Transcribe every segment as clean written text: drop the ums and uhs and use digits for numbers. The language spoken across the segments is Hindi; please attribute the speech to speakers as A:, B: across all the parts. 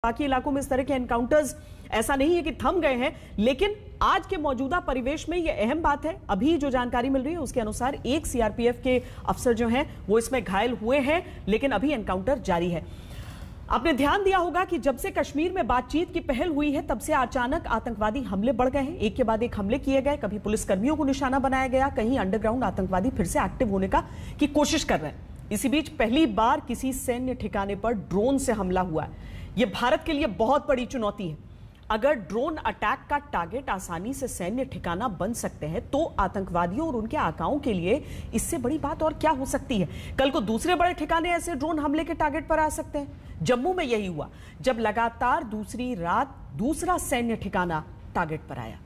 A: बाकी इलाकों में इस तरह के एनकाउंटर्स ऐसा नहीं है कि थम गए हैं, लेकिन आज के मौजूदा परिवेश में यह अहम बात है। अभी जो जानकारी मिल रही है उसके अनुसार एक सीआरपीएफ के अफसर जो हैं वो इसमें घायल हुए हैं, लेकिन अभी एनकाउंटर जारी है। आपने ध्यान दिया होगा कि जब से कश्मीर में बातचीत की पहल हुई है तब से अचानक आतंकवादी हमले बढ़ गए हैं। एक के बाद एक हमले किए गए, कभी पुलिसकर्मियों को निशाना बनाया गया, कहीं अंडरग्राउंड आतंकवादी फिर से एक्टिव होने की कोशिश कर रहे हैं। इसी बीच पहली बार किसी सैन्य ठिकाने पर ड्रोन से हमला हुआ है। यह भारत के लिए बहुत बड़ी चुनौती है। अगर ड्रोन अटैक का टारगेट आसानी से सैन्य ठिकाना बन सकते हैं तो आतंकवादियों और उनके आकाओं के लिए इससे बड़ी बात और क्या हो सकती है। कल को दूसरे बड़े ठिकाने ऐसे ड्रोन हमले के टारगेट पर आ सकते हैं। जम्मू में यही हुआ जब लगातार दूसरी रात दूसरा सैन्य ठिकाना टारगेट पर आया।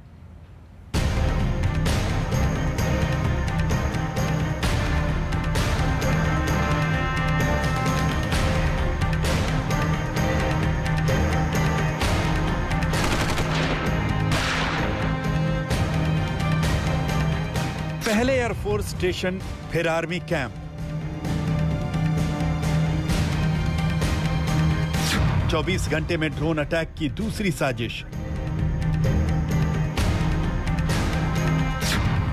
B: पहले एयरफोर्स स्टेशन, फिर आर्मी कैंप। 24 घंटे में ड्रोन अटैक की दूसरी साजिश।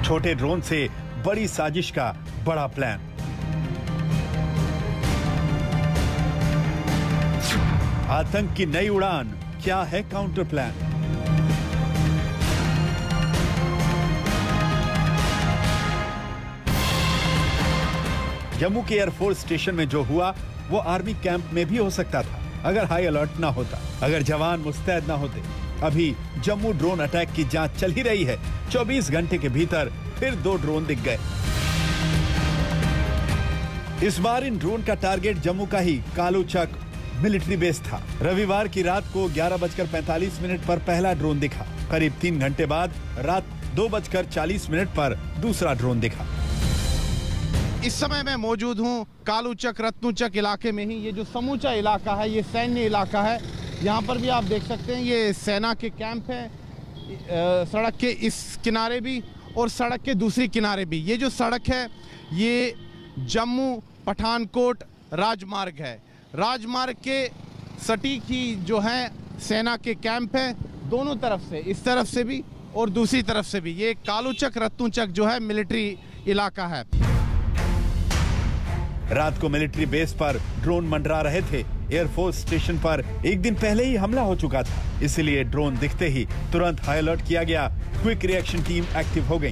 B: छोटे ड्रोन से बड़ी साजिश का बड़ा प्लान। आतंक की नई उड़ान, क्या है काउंटर प्लान? जम्मू के एयरफोर्स स्टेशन में जो हुआ वो आर्मी कैंप में भी हो सकता था अगर हाई अलर्ट ना होता, अगर जवान मुस्तैद ना होते। अभी जम्मू ड्रोन अटैक की जांच चल ही रही है। 24 घंटे के भीतर फिर 2 ड्रोन दिख गए। इस बार इन ड्रोन का टारगेट जम्मू का ही कालूचक मिलिट्री बेस था। रविवार की रात को 11:45 पर पहला ड्रोन दिखा। करीब 3 घंटे बाद रात 2:40 पर दूसरा ड्रोन दिखा।
C: इस समय मैं मौजूद हूं कालूचक रत्नुचक इलाके में ही। ये जो समूचा इलाका है ये सैन्य इलाका है। यहाँ पर भी आप देख सकते हैं ये सेना के कैंप है। सड़क के इस किनारे भी और सड़क के दूसरी किनारे भी। ये जो सड़क है ये जम्मू पठानकोट राजमार्ग है। राजमार्ग के सटीक ही जो है सेना के कैंप है, दोनों तरफ से, इस तरफ से भी और दूसरी तरफ से भी। ये कालूचक रत्नुचक जो है मिलिट्री इलाका है।
B: रात को मिलिट्री बेस पर ड्रोन मंडरा रहे थे। एयरफोर्स स्टेशन पर एक दिन पहले ही हमला हो चुका था, इसलिए ड्रोन दिखते ही तुरंत हाई अलर्ट किया गया। क्विक रिएक्शन टीम एक्टिव हो गई।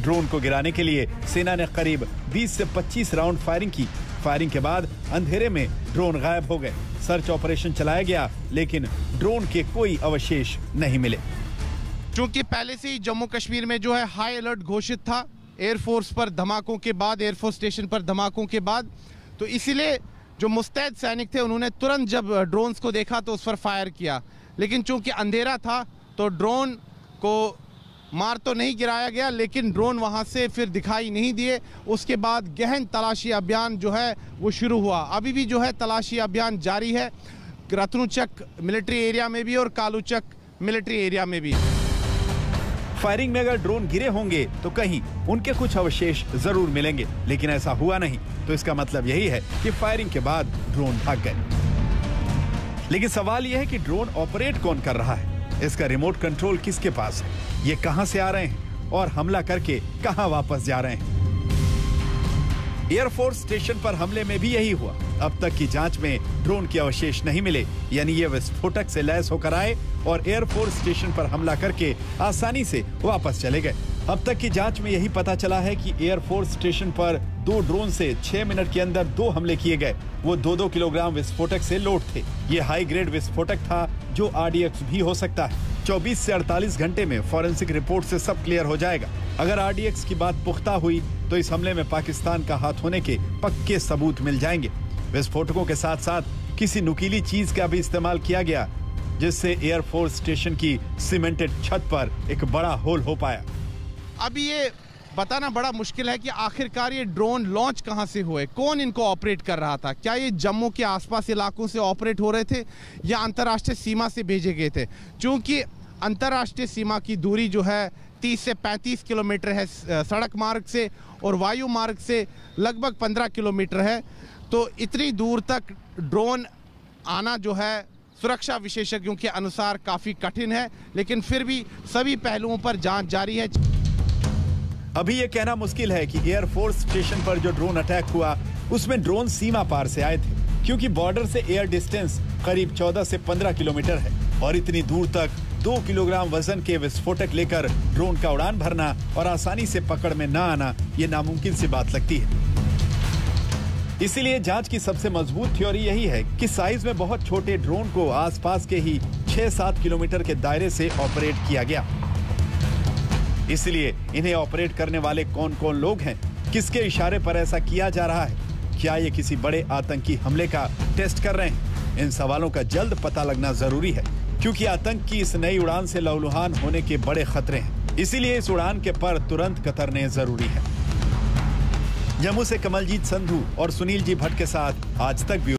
B: ड्रोन को गिराने के लिए सेना ने करीब 20 से 25 राउंड फायरिंग की। फायरिंग के बाद अंधेरे में ड्रोन गायब हो गए। सर्च ऑपरेशन चलाया गया, लेकिन ड्रोन के कोई अवशेष नहीं मिले।
C: क्योंकि पहले से ही जम्मू कश्मीर में जो है हाई अलर्ट घोषित था एयरफोर्स पर धमाकों के बाद, एयरफोर्स स्टेशन पर धमाकों के बाद, तो इसीलिए जो मुस्तैद सैनिक थे उन्होंने तुरंत जब ड्रोन्स को देखा तो उस पर फायर किया। लेकिन चूंकि अंधेरा था तो ड्रोन को मार तो नहीं गिराया गया, लेकिन ड्रोन वहां से फिर दिखाई नहीं दिए। उसके बाद गहन तलाशी अभियान जो है वो शुरू हुआ। अभी भी जो है तलाशी अभियान जारी है, रत्नुचक मिलिट्री एरिया में भी और कालूचक मिलिट्री एरिया में भी।
B: फायरिंग में अगर ड्रोन गिरे होंगे तो कहीं उनके कुछ अवशेष जरूर मिलेंगे, लेकिन ऐसा हुआ नहीं। तो इसका मतलब यही है कि फायरिंग के बाद ड्रोन भाग गए। लेकिन सवाल यह है कि ड्रोन ऑपरेट कौन कर रहा है? इसका रिमोट कंट्रोल किसके पास है? ये कहां से आ रहे हैं और हमला करके कहां वापस जा रहे हैं? एयरफोर्स स्टेशन पर हमले में भी यही हुआ। अब तक की जांच में ड्रोन के अवशेष नहीं मिले, यानी ये विस्फोटक से लैस होकर आए और एयरफोर्स स्टेशन पर हमला करके आसानी से वापस चले गए। अब तक की जांच में यही पता चला है कि एयरफोर्स स्टेशन पर 2 ड्रोन से 6 मिनट के अंदर 2 हमले किए गए। वो 2-2 किलोग्राम विस्फोटक से लोड थे। ये हाई ग्रेड विस्फोटक था जो RDX भी हो सकता है। 24 से 48 घंटे में फॉरेंसिक रिपोर्ट से सब क्लियर हो जाएगा। अगर RDX की बात पुख्ता हुई तो इस हमले में पाकिस्तान का हाथ होने के पक्के सबूत मिल जाएंगे। विस्फोटकों के साथ साथ किसी नुकीली चीज का भी इस्तेमाल किया गया, जिससे एयरफोर्स स्टेशन की सीमेंटेड छत पर एक बड़ा होल हो पाया।
C: अभी ये बताना बड़ा मुश्किल है कि आखिरकार ये ड्रोन लॉन्च कहां से हुए, कौन इनको ऑपरेट कर रहा था। क्या ये जम्मू के आसपास इलाकों से ऑपरेट हो रहे थे या अंतर्राष्ट्रीय सीमा से भेजे गए थे? क्योंकि अंतर्राष्ट्रीय सीमा की दूरी जो है 30 से 35 किलोमीटर है सड़क मार्ग से और वायु मार्ग से लगभग 15 किलोमीटर है। तो इतनी दूर तक ड्रोन आना जो है सुरक्षा विशेषज्ञों के अनुसार काफी कठिन है, लेकिन फिर भी सभी पहलुओं पर जांच जारी है।
B: अभी ये कहना मुश्किल है कि एयरफोर्स स्टेशन पर जो ड्रोन अटैक हुआ उसमें ड्रोन सीमा पार से आए थे, क्योंकि बॉर्डर से एयर डिस्टेंस करीब 14 से 15 किलोमीटर है और इतनी दूर तक 2 किलोग्राम वजन के विस्फोटक लेकर ड्रोन का उड़ान भरना और आसानी से पकड़ में न आना ये नामुमकिन सी बात लगती है। इसीलिए जांच की सबसे मजबूत थ्योरी यही है कि साइज में बहुत छोटे ड्रोन को आसपास के ही 6-7 किलोमीटर के दायरे से ऑपरेट किया गया। इसलिए इन्हें ऑपरेट करने वाले कौन कौन लोग हैं, किसके इशारे पर ऐसा किया जा रहा है, क्या ये किसी बड़े आतंकी हमले का टेस्ट कर रहे हैं? इन सवालों का जल्द पता लगना जरूरी है, क्योंकि आतंक की इस नई उड़ान से लहूलुहान होने के बड़े खतरे हैं। इसीलिए इस उड़ान के पर तुरंत कतरने जरूरी है। जम्मू से कमलजीत संधू और सुनील जी भट्ट के साथ आज तक भी